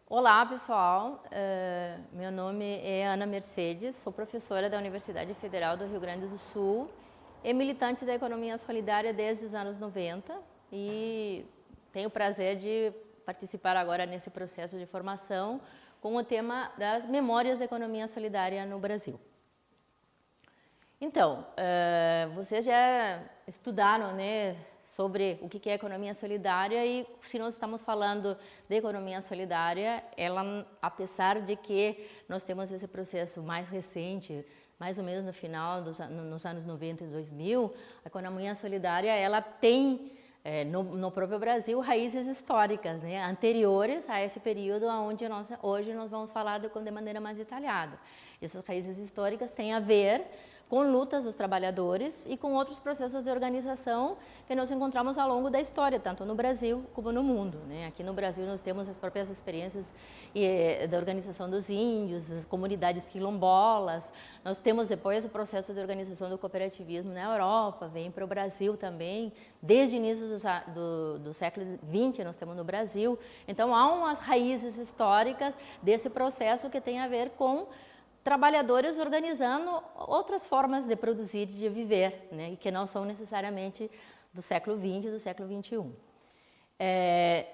Olá, pessoal. Meu nome é Ana Mercedes, sou professora da Universidade Federal do Rio Grande do Sul e militante da economia solidária desde os anos 90 e tenho o prazer de participar agora nesse processo de formação com o tema das memórias da economia solidária no Brasil. Então, vocês já estudaram, né, sobre o que é economia solidária e se nós estamos falando de economia solidária, ela, apesar de que nós temos esse processo mais recente, mais ou menos no final nos anos 90 e 2000, a economia solidária ela tem no próprio Brasil raízes históricas, né, anteriores a esse período onde hoje nós vamos falar de maneira mais detalhada. Essas raízes históricas têm a ver com lutas dos trabalhadores e com outros processos de organização que nós encontramos ao longo da história, tanto no Brasil como no mundo, né? Aqui no Brasil nós temos as próprias experiências da organização dos índios, das comunidades quilombolas, nós temos depois o processo de organização do cooperativismo na Europa, vem para o Brasil também, desde o início do século XX nós temos no Brasil, então há umas raízes históricas desse processo que tem a ver com trabalhadores organizando outras formas de produzir e de viver, né, e que não são necessariamente do século XX e do século XXI.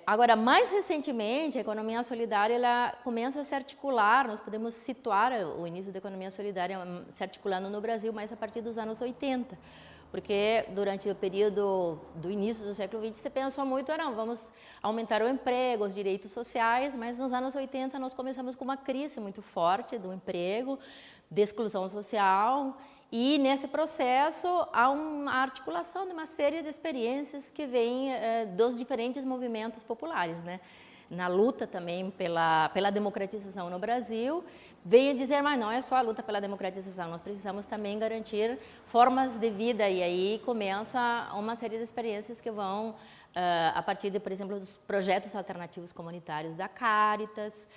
Agora, mais recentemente, a economia solidária ela começa a se articular, nós podemos situar o início da economia solidária se articulando no Brasil mais a partir dos anos 80, porque durante o período do início do século XX se pensou muito, não, vamos aumentar o emprego, os direitos sociais, mas nos anos 80 nós começamos com uma crise muito forte do emprego, de exclusão social, e nesse processo há uma articulação de uma série de experiências que vêm dos diferentes movimentos populares, né? Na luta também pela democratização no Brasil, veio dizer, mas não é só a luta pela democratização, nós precisamos também garantir formas de vida, e aí começa uma série de experiências que vão, a partir de, por exemplo, dos projetos alternativos comunitários da Caritas,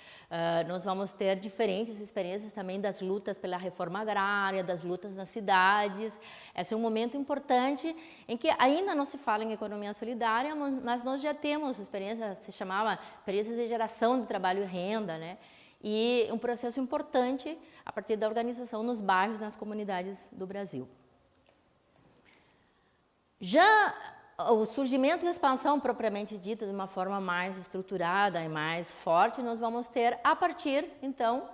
nós vamos ter diferentes experiências também das lutas pela reforma agrária, das lutas nas cidades. Esse é um momento importante em que ainda não se fala em economia solidária, mas nós já temos experiências, se chamava experiências de geração de trabalho e renda, né? E um processo importante a partir da organização nos bairros, nas comunidades do Brasil. Já o surgimento e expansão propriamente dita de uma forma mais estruturada e mais forte, nós vamos ter a partir, então,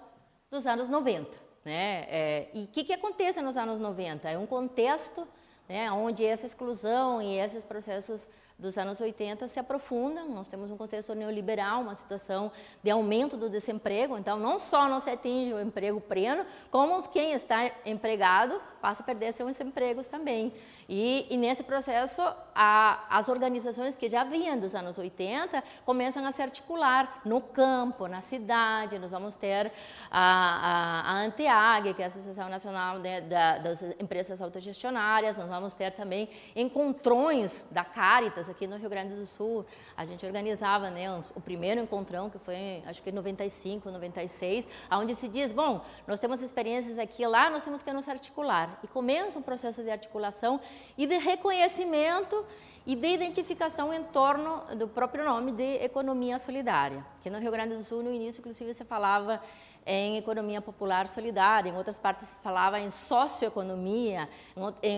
dos anos 90. Né? E o que acontece nos anos 90? É um contexto, né, onde essa exclusão e esses processos dos anos 80 se aprofundam. Nós temos um contexto neoliberal, uma situação de aumento do desemprego, então não só não se atinge o emprego pleno, como quem está empregado passa a perder seus empregos também. E nesse processo, as organizações que já vinham dos anos 80 começam a se articular no campo, na cidade. Nós vamos ter a ANTEAG, que é a Associação Nacional, né, das Empresas Autogestionárias, nós vamos ter também encontrões da Caritas, aqui no Rio Grande do Sul. A gente organizava, né, o primeiro encontrão, que foi, acho que em 95, 96, onde se diz, bom, nós temos experiências aqui e lá, nós temos que nos articular. E começa um processo de articulação e de reconhecimento e de identificação em torno do próprio nome de economia solidária. Aqui no Rio Grande do Sul, no início, inclusive, se falava em economia popular solidária, em outras partes se falava em socioeconomia,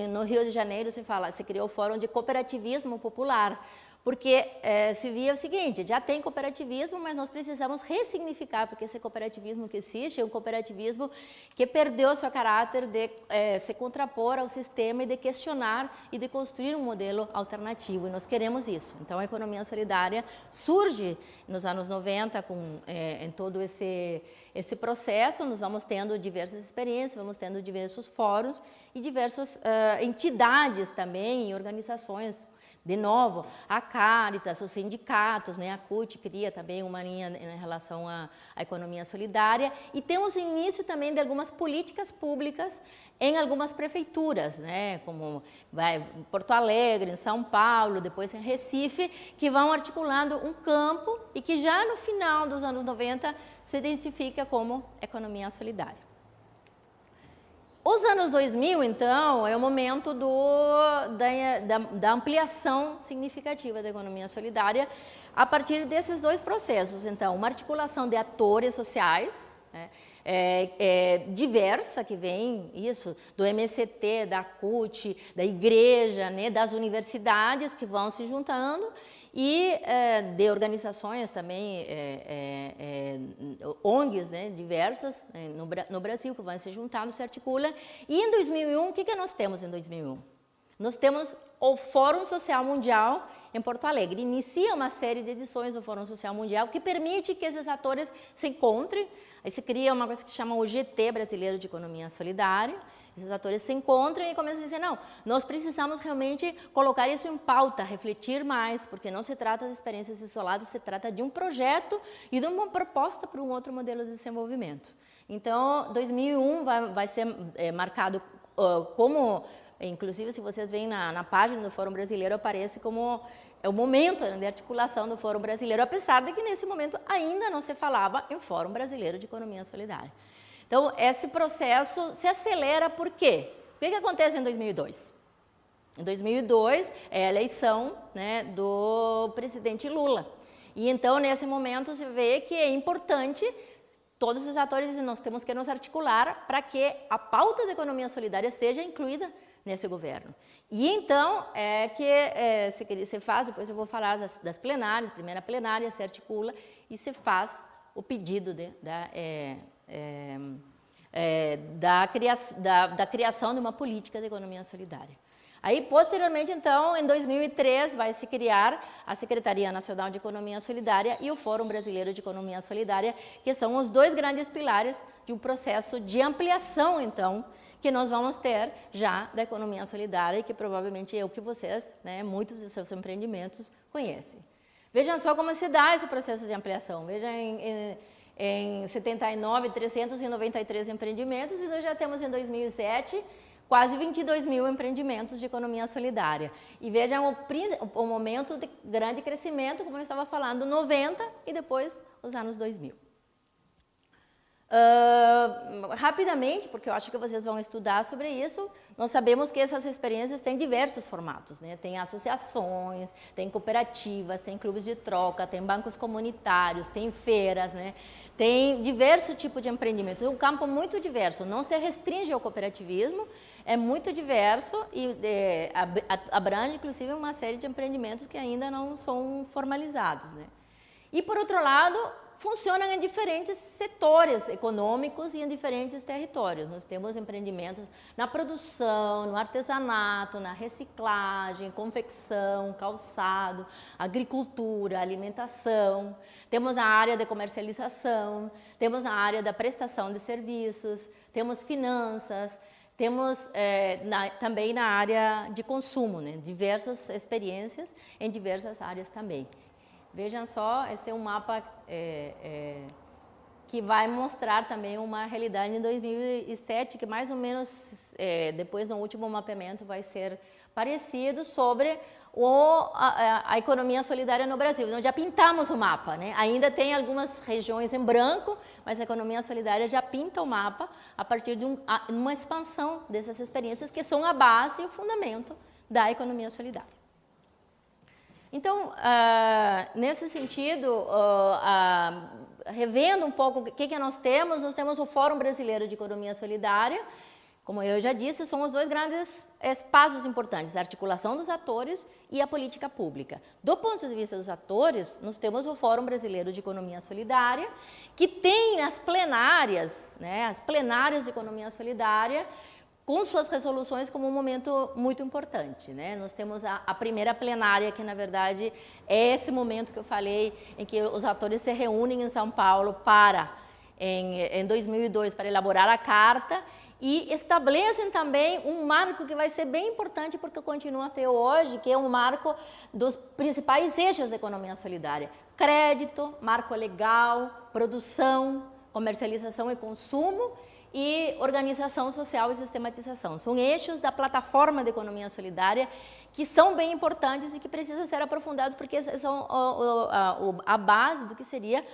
no Rio de Janeiro se criou o Fórum de Cooperativismo Popular, porque se via o seguinte, já tem cooperativismo, mas nós precisamos ressignificar, porque esse cooperativismo que existe é um cooperativismo que perdeu seu caráter de se contrapor ao sistema e de questionar e de construir um modelo alternativo, e nós queremos isso. Então, a economia solidária surge nos anos 90 em todo esse processo, nós vamos tendo diversas experiências, vamos tendo diversos fóruns e diversas entidades também e organizações. De novo, a Caritas, os sindicatos, né, a CUT cria também uma linha em relação à economia solidária, e temos o início também de algumas políticas públicas em algumas prefeituras, né, como em Porto Alegre, em São Paulo, depois em Recife, que vão articulando um campo e que já no final dos anos 90 se identifica como economia solidária. Os anos 2000, então, é o momento da ampliação significativa da economia solidária, a partir desses dois processos. Então, uma articulação de atores sociais, né, diversa, que vem isso do MST, da CUT, da igreja, né, das universidades que vão se juntando, e de organizações também, ONGs, né, diversas no Brasil, que vão se juntando, se articulam. E em 2001, o que nós temos em 2001? Nós temos o Fórum Social Mundial em Porto Alegre. Inicia uma série de edições do Fórum Social Mundial que permite que esses atores se encontrem. Aí se cria uma coisa que se chama o GT Brasileiro de Economia Solidária. Esses atores se encontram e começam a dizer, não, nós precisamos realmente colocar isso em pauta, refletir mais, porque não se trata de experiências isoladas, se trata de um projeto e de uma proposta para um outro modelo de desenvolvimento. Então, 2001 vai ser marcado como, inclusive se vocês veem na página do Fórum Brasileiro, aparece como o momento de articulação do Fórum Brasileiro, apesar de que nesse momento ainda não se falava em Fórum Brasileiro de Economia Solidária. Então, esse processo se acelera por quê? O que acontece em 2002? Em 2002 é a eleição, né, do presidente Lula. E então, nesse momento, se vê que é importante, todos os atores, nós temos que nos articular para que a pauta da economia solidária seja incluída nesse governo. E então, se faz, depois eu vou falar das plenárias, primeira plenária, se articula e se faz o pedido da criação de uma política de economia solidária. Aí, posteriormente, então, em 2003, vai se criar a Secretaria Nacional de Economia Solidária e o Fórum Brasileiro de Economia Solidária, que são os dois grandes pilares de um processo de ampliação, então, que nós vamos ter já da economia solidária e que provavelmente é o que vocês, né, muitos dos seus empreendimentos, conhecem. Vejam só como se dá esse processo de ampliação. Veja, em 79, 393 empreendimentos, e nós já temos em 2007 quase 22 mil empreendimentos de economia solidária. E vejam o momento de grande crescimento, como eu estava falando, 90 e depois os anos 2000. Rapidamente, porque eu acho que vocês vão estudar sobre isso, nós sabemos que essas experiências têm diversos formatos, né? Tem associações, tem cooperativas, tem clubes de troca, tem bancos comunitários, tem feiras, né? Tem diversos tipos de empreendimentos, um campo muito diverso, não se restringe ao cooperativismo, é muito diverso e abrange, inclusive, uma série de empreendimentos que ainda não são formalizados, né? E, por outro lado, funcionam em diferentes setores econômicos e em diferentes territórios. Nós temos empreendimentos na produção, no artesanato, na reciclagem, confecção, calçado, agricultura, alimentação. Temos na área de comercialização, temos na área da prestação de serviços, temos finanças, temos também na área de consumo, né? Diversas experiências em diversas áreas também. Vejam só, esse é um mapa que vai mostrar também uma realidade em 2007, que mais ou menos, depois do último mapeamento, vai ser parecido sobre a economia solidária no Brasil. Nós já pintamos o mapa, né? Ainda tem algumas regiões em branco, mas a economia solidária já pinta o mapa a partir de uma expansão dessas experiências que são a base e o fundamento da economia solidária. Então, nesse sentido, revendo um pouco o que nós temos o Fórum Brasileiro de Economia Solidária, como eu já disse, são os dois grandes espaços importantes, a articulação dos atores e a política pública. Do ponto de vista dos atores, nós temos o Fórum Brasileiro de Economia Solidária, que tem as plenárias, né, as plenárias de economia solidária, com suas resoluções como um momento muito importante, né? Nós temos a primeira plenária, que na verdade é esse momento que eu falei, em que os atores se reúnem em São Paulo em 2002 para elaborar a carta e estabelecem também um marco que vai ser bem importante porque continua até hoje, que é um marco dos principais eixos da economia solidária: crédito, marco legal, produção, comercialização e consumo, e organização social e sistematização. São eixos da plataforma de economia solidária que são bem importantes e que precisam ser aprofundados porque são a base do que seria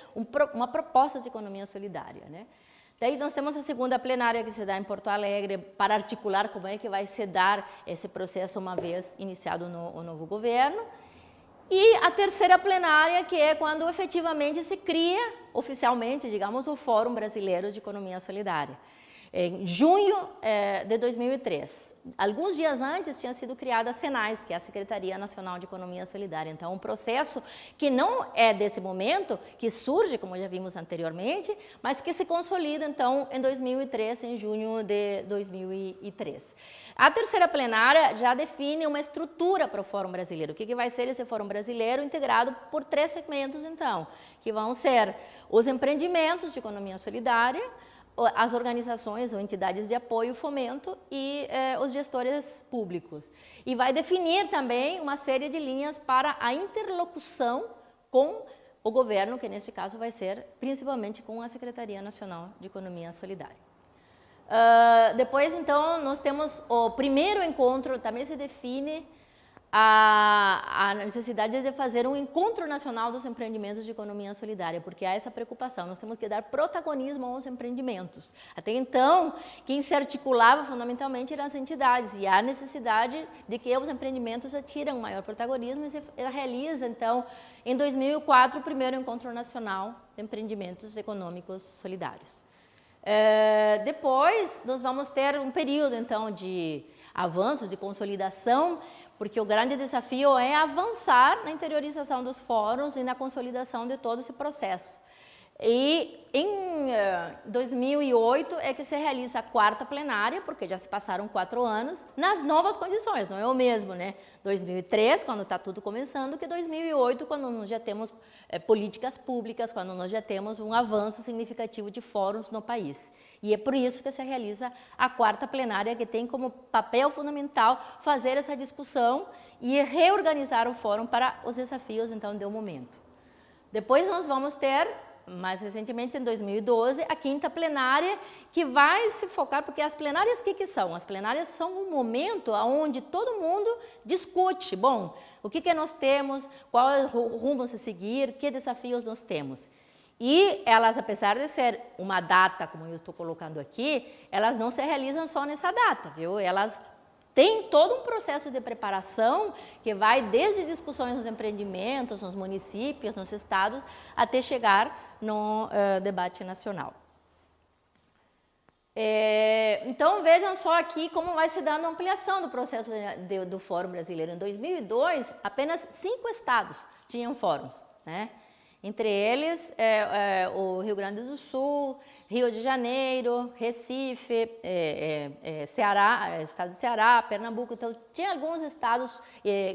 uma proposta de economia solidária, né? Daí nós temos a segunda plenária que se dá em Porto Alegre para articular como é que vai se dar esse processo uma vez iniciado o novo governo. E a terceira plenária, que é quando efetivamente se cria, oficialmente, digamos, o Fórum Brasileiro de Economia Solidária. Em junho de 2003. Alguns dias antes tinha sido criada a SENAIS, que é a Secretaria Nacional de Economia Solidária. Então, um processo que não é desse momento, que surge, como já vimos anteriormente, mas que se consolida, então, em 2003, em junho de 2003. A terceira plenária já define uma estrutura para o Fórum Brasileiro. O que vai ser esse Fórum Brasileiro? Integrado por 3 segmentos, então, que vão ser os empreendimentos de economia solidária, as organizações ou entidades de apoio, fomento e os gestores públicos. E vai definir também uma série de linhas para a interlocução com o governo, que neste caso vai ser principalmente com a Secretaria Nacional de Economia Solidária. Depois, então, nós temos o primeiro encontro, também se define a necessidade de fazer um encontro nacional dos empreendimentos de economia solidária, porque há essa preocupação, nós temos que dar protagonismo aos empreendimentos. Até então, quem se articulava fundamentalmente eram as entidades, e há necessidade de que os empreendimentos adquiram maior protagonismo, e se realiza, então, em 2004, o primeiro encontro nacional de empreendimentos econômicos solidários. Depois, nós vamos ter um período, então, de avanço, de consolidação, porque o grande desafio é avançar na interiorização dos fóruns e na consolidação de todo esse processo. E em 2008 é que se realiza a 4ª plenária, porque já se passaram 4 anos, nas novas condições, não é o mesmo, né? 2003, quando está tudo começando, que 2008, quando nós já temos políticas públicas, quando nós já temos um avanço significativo de fóruns no país. E é por isso que se realiza a 4ª plenária, que tem como papel fundamental fazer essa discussão e reorganizar o fórum para os desafios, então, do momento. Depois nós vamos ter, mais recentemente, em 2012, a 5ª plenária, que vai se focar, porque as plenárias, o que são? As plenárias são um momento onde todo mundo discute, bom, o que nós temos, qual é o rumo a seguir, que desafios nós temos. E elas, apesar de ser uma data, como eu estou colocando aqui, elas não se realizam só nessa data, viu? Elas têm todo um processo de preparação que vai desde discussões nos empreendimentos, nos municípios, nos estados, até chegar no debate nacional. Então, vejam só aqui como vai se dando a ampliação do processo do Fórum Brasileiro. Em 2002, apenas 5 estados tinham fóruns, né? Entre eles, o Rio Grande do Sul, Rio de Janeiro, Recife, Ceará, estado de Ceará, Pernambuco. Então, tinha alguns estados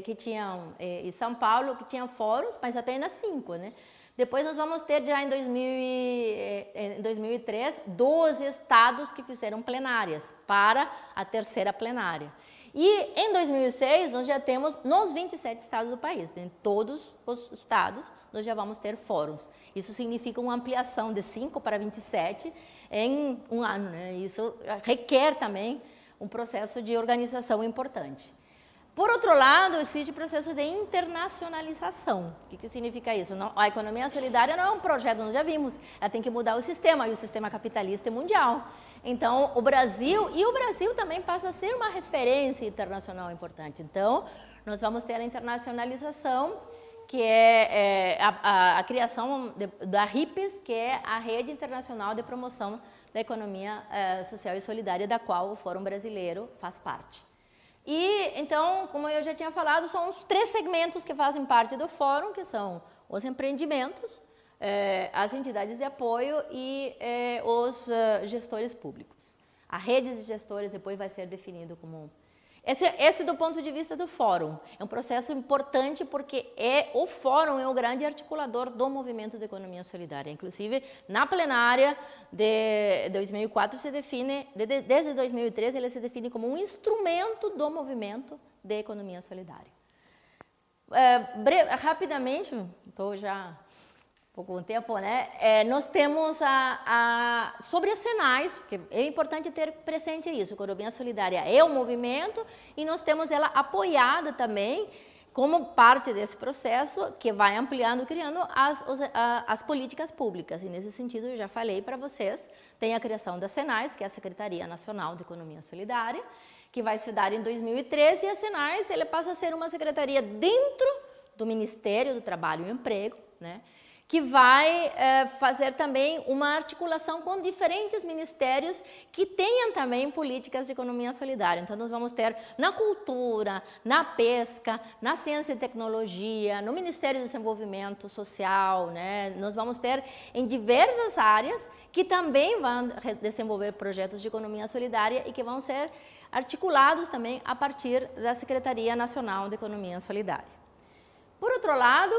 que tinham, e São Paulo, que tinham fóruns, mas apenas 5, né? Depois nós vamos ter já em 2003, 12 estados que fizeram plenárias para a 3ª plenária. E em 2006 nós já temos nos 27 estados do país, em todos os estados nós já vamos ter fóruns. Isso significa uma ampliação de 5 para 27 em um ano, né? Isso requer também um processo de organização importante. Por outro lado, existe o processo de internacionalização. O que significa isso? A economia solidária não é um projeto, nós já vimos, ela tem que mudar o sistema, e o sistema capitalista é mundial. Então, o Brasil também passa a ser uma referência internacional importante. Então, nós vamos ter a internacionalização, que é a criação da RIPES, que é a Rede Internacional de Promoção da Economia Social e Solidária, da qual o Fórum Brasileiro faz parte. E, então, como eu já tinha falado, são os 3 segmentos que fazem parte do fórum, que são os empreendimentos, as entidades de apoio e os gestores públicos. A rede de gestores depois vai ser definido como... Esse do ponto de vista do fórum, é um processo importante porque o fórum é o grande articulador do movimento de economia solidária. Inclusive, na plenária de 2004, se define, desde 2013, ele se define como um instrumento do movimento de economia solidária. Rapidamente, estou já pouco tempo, né? Nós temos sobre as SENAIS, que é importante ter presente isso, a economia solidária é um movimento e nós temos ela apoiada também como parte desse processo que vai ampliando, criando as políticas públicas. E nesse sentido, eu já falei para vocês, tem a criação da SENAIS, que é a Secretaria Nacional de Economia Solidária, que vai se dar em 2013, e a SENAIS ele passa a ser uma secretaria dentro do Ministério do Trabalho e Emprego, né, que vai fazer também uma articulação com diferentes ministérios que tenham também políticas de economia solidária. Então, nós vamos ter na cultura, na pesca, na ciência e tecnologia, no Ministério do Desenvolvimento Social, né? Nós vamos ter em diversas áreas que também vão desenvolver projetos de economia solidária e que vão ser articulados também a partir da Secretaria Nacional de Economia Solidária. Por outro lado,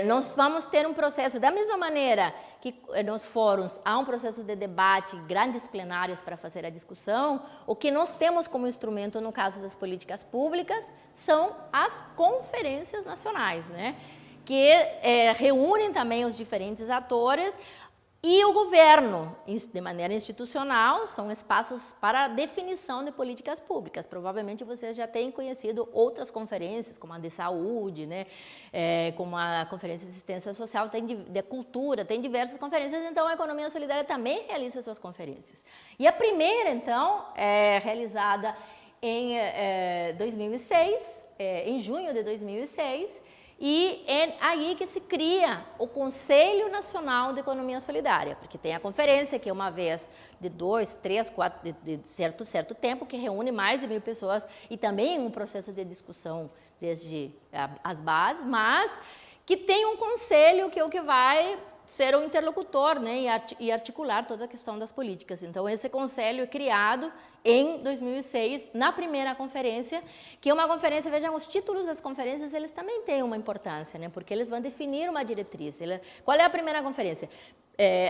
nós vamos ter um processo, da mesma maneira que nos fóruns há um processo de debate, grandes plenárias para fazer a discussão, o que nós temos como instrumento no caso das políticas públicas são as conferências nacionais, né? Que reúnem também os diferentes atores. E o governo, de maneira institucional, são espaços para definição de políticas públicas. Provavelmente vocês já têm conhecido outras conferências, como a de saúde, né? Como a Conferência de Assistência Social, tem de cultura, tem diversas conferências, então a Economia Solidária também realiza suas conferências. E a primeira, então, é realizada em 2006, em junho de 2006, e é aí que se cria o Conselho Nacional de Economia Solidária, porque tem a conferência, que é uma vez de 2, 3, 4, de certo tempo, que reúne mais de 1.000 pessoas, e também um processo de discussão desde as bases, mas que tem um conselho que é o que vai ser o interlocutor, né, e articular toda a questão das políticas. Então, esse conselho é criado em 2006, na primeira conferência, que é uma conferência, vejam, os títulos das conferências, eles também têm uma importância, né, porque eles vão definir uma diretriz. Qual é a primeira conferência?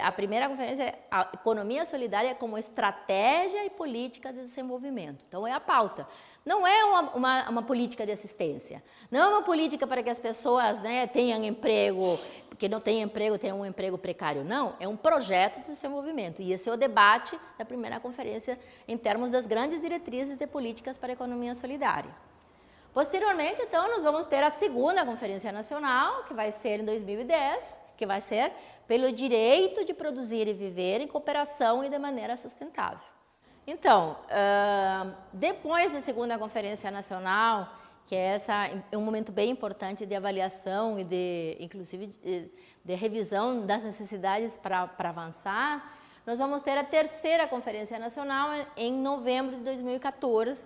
A primeira conferência é a Economia Solidária como estratégia e política de desenvolvimento. Então, é a pauta. Não é uma política de assistência, não é uma política para que as pessoas, né, tenham emprego, porque não tem emprego, tenham um emprego precário. Não, é um projeto de desenvolvimento. E esse é o debate da primeira conferência em termos das grandes diretrizes de políticas para a economia solidária. Posteriormente, então, nós vamos ter a segunda Conferência Nacional, que vai ser em 2010, que vai ser pelo direito de produzir e viver em cooperação e de maneira sustentável. Então, depois da segunda Conferência Nacional, que é um momento bem importante de avaliação e inclusive de revisão das necessidades para avançar, nós vamos ter a terceira Conferência Nacional em novembro de 2014,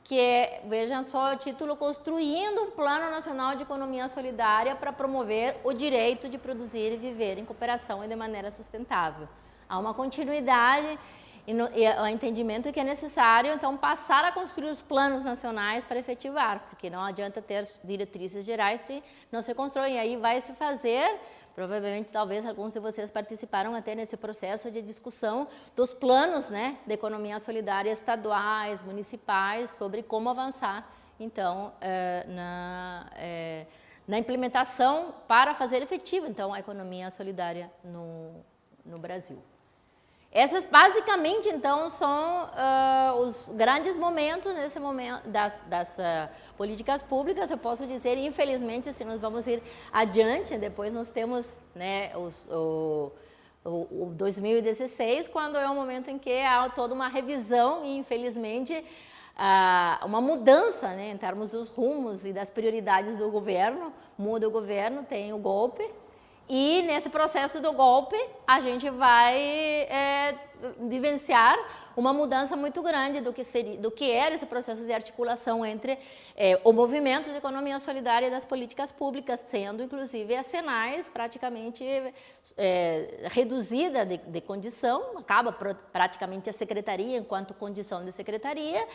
que é, vejam só o título, Construindo um Plano Nacional de Economia Solidária para promover o direito de produzir e viver em cooperação e de maneira sustentável. Há uma continuidade e o entendimento que é necessário, então, passar a construir os planos nacionais para efetivar, porque não adianta ter diretrizes gerais se não se constroem. E aí vai se fazer, provavelmente, talvez, alguns de vocês participaram até nesse processo de discussão dos planos, né, de economia solidária estaduais, municipais, sobre como avançar, então, na implementação para fazer efetiva, então, a economia solidária no Brasil. Essas, basicamente, então, são os grandes momentos nesse momento das políticas públicas. Eu posso dizer, infelizmente, se nós vamos ir adiante, depois nós temos, né, o 2016, quando é o momento em que há toda uma revisão e, infelizmente, uma mudança, né, em termos dos rumos e das prioridades do governo. Muda o governo, tem o golpe. E nesse processo do golpe, a gente vai vivenciar uma mudança muito grande do que era esse processo de articulação entre o movimento de economia solidária e das políticas públicas, sendo inclusive a Senais praticamente reduzida de condição, acaba praticamente a secretaria enquanto condição de secretaria,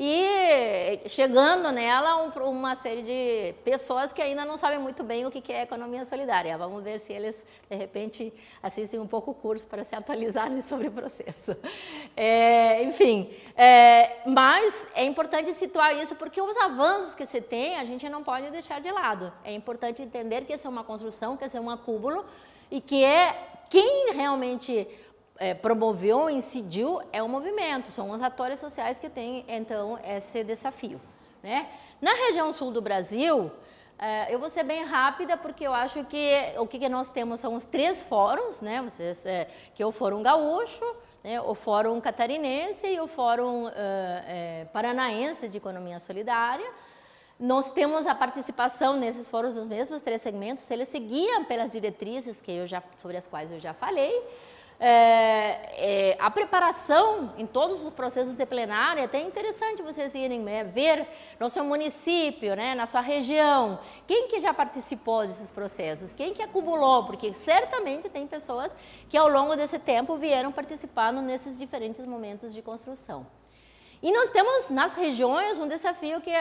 e chegando nela uma série de pessoas que ainda não sabem muito bem o que é economia solidária. Vamos ver se eles, de repente, assistem um pouco o curso para se atualizarem sobre o processo. Mas é importante situar isso porque os avanços que se tem, a gente não pode deixar de lado. É importante entender que isso é uma construção, que isso é um acúmulo e que quem realmente promoveu, incidiu, é o movimento, são os atores sociais que têm, então, esse desafio, né? Na região sul do Brasil, eu vou ser bem rápida, porque eu acho que o que nós temos são os 3 fóruns, né? Que é o Fórum Gaúcho, né? O Fórum Catarinense e o Fórum Paranaense de Economia Solidária. Nós temos a participação nesses fóruns dos mesmos 3 segmentos, eles seguiam pelas diretrizes sobre as quais eu já falei. A preparação em todos os processos de plenária, é até interessante vocês irem ver no seu município, né, na sua região, quem que já participou desses processos, quem que acumulou, porque certamente tem pessoas que ao longo desse tempo vieram participando nesses diferentes momentos de construção. E nós temos nas regiões um desafio que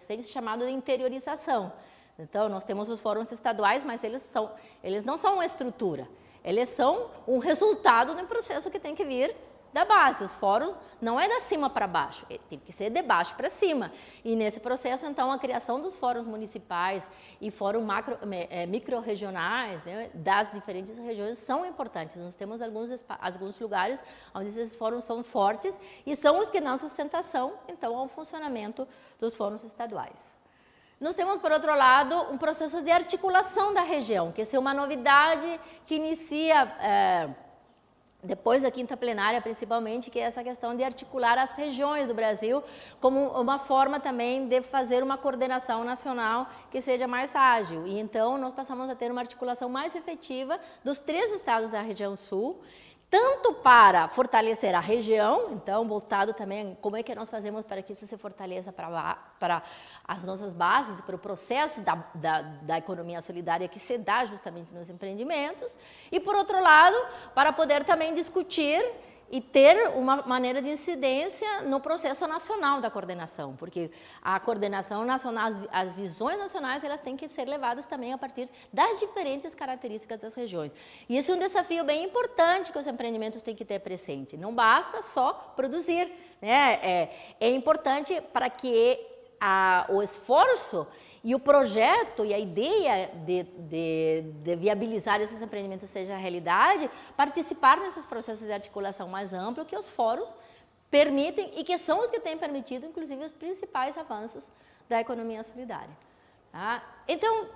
tem se chamado de interiorização. Então, nós temos os fóruns estaduais, mas eles não são uma estrutura, eles são um resultado de um processo que tem que vir da base. Os fóruns não é da cima para baixo, tem que ser de baixo para cima. E nesse processo, então, a criação dos fóruns municipais e fóruns micro-regionais, né, das diferentes regiões são importantes. Nós temos alguns lugares onde esses fóruns são fortes e são os que dão sustentação, então, ao funcionamento dos fóruns estaduais. Nós temos, por outro lado, um processo de articulação da região, que é uma novidade que inicia depois da quinta plenária, principalmente, que é essa questão de articular as regiões do Brasil como uma forma também de fazer uma coordenação nacional que seja mais ágil. E então nós passamos a ter uma articulação mais efetiva dos 3 estados da região sul, tanto para fortalecer a região, então voltado também como é que nós fazemos para que isso se fortaleça para as nossas bases, para o processo da economia solidária que se dá justamente nos empreendimentos, e por outro lado, para poder também discutir e ter uma maneira de incidência no processo nacional da coordenação, porque a coordenação nacional, as visões nacionais, elas têm que ser levadas também a partir das diferentes características das regiões. E esse é um desafio bem importante que os empreendimentos têm que ter presente. Não basta só produzir, né? É importante para que o esforço e o projeto e a ideia de viabilizar esses empreendimentos seja realidade, participar nesses processos de articulação mais amplo que os fóruns permitem e que são os que têm permitido, inclusive, os principais avanços da economia solidária. Tá? Então,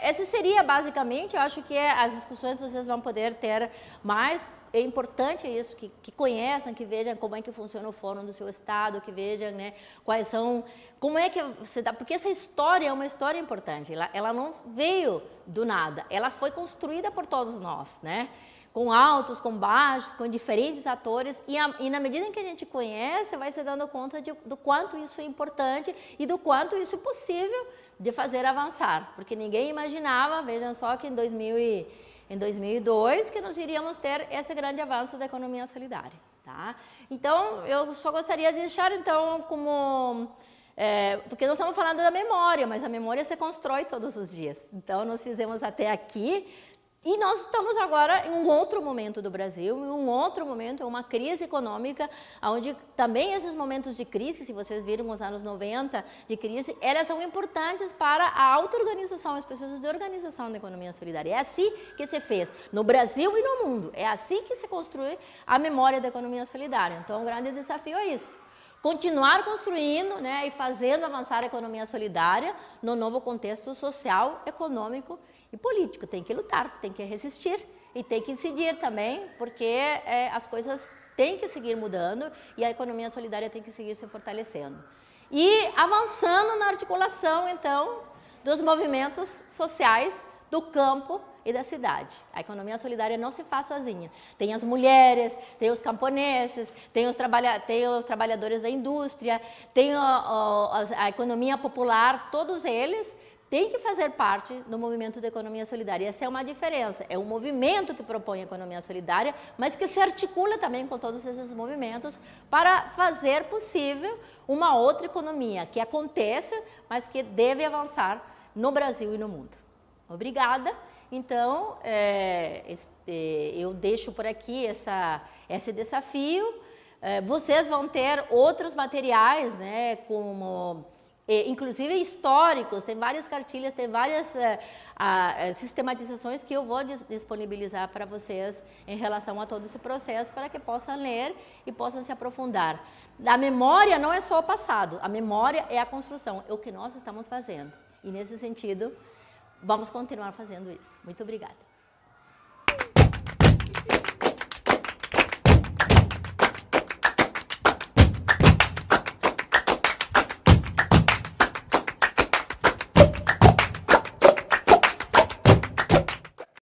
esse seria basicamente, eu acho que as discussões vocês vão poder ter mais. É importante isso, que conheçam, que vejam como é que funciona o fórum do seu estado, que vejam, né, quais são, como é que você dá, porque essa história é uma história importante, ela não veio do nada, ela foi construída por todos nós, né, com altos, com baixos, com diferentes atores, e na medida em que a gente conhece, vai se dando conta do quanto isso é importante e do quanto isso é possível de fazer avançar, porque ninguém imaginava, vejam só que em 2002, que nós iríamos ter esse grande avanço da economia solidária. Tá? Então, eu só gostaria de deixar, então, como... porque nós estamos falando da memória, mas a memória se constrói todos os dias. Então, nós fizemos até aqui, e nós estamos agora em um outro momento do Brasil, em um outro momento, uma crise econômica, onde também esses momentos de crise, se vocês viram os anos 90 de crise, elas são importantes para a auto-organização, as pessoas de organização da economia solidária. É assim que se fez no Brasil e no mundo, é assim que se construi a memória da economia solidária. Então, o grande desafio é isso. Continuar construindo, né, e fazendo avançar a economia solidária no novo contexto social, econômico e político. Tem que lutar, tem que resistir e tem que incidir também, porque as coisas têm que seguir mudando e a economia solidária tem que seguir se fortalecendo. E avançando na articulação, então, dos movimentos sociais do campo e da cidade. A economia solidária não se faz sozinha. Tem as mulheres, tem os camponeses, tem os trabalhadores da indústria, tem a economia popular, todos eles têm que fazer parte do movimento da economia solidária. Essa é uma diferença. É um movimento que propõe a economia solidária, mas que se articula também com todos esses movimentos para fazer possível uma outra economia que aconteça, mas que deve avançar no Brasil e no mundo. Obrigada. Então, eu deixo por aqui esse desafio. Vocês vão ter outros materiais, né, como, inclusive históricos, tem várias cartilhas, tem várias sistematizações que eu vou disponibilizar para vocês em relação a todo esse processo, para que possam ler e possam se aprofundar. A memória não é só o passado, a memória é a construção, é o que nós estamos fazendo. E nesse sentido, vamos continuar fazendo isso. Muito obrigada.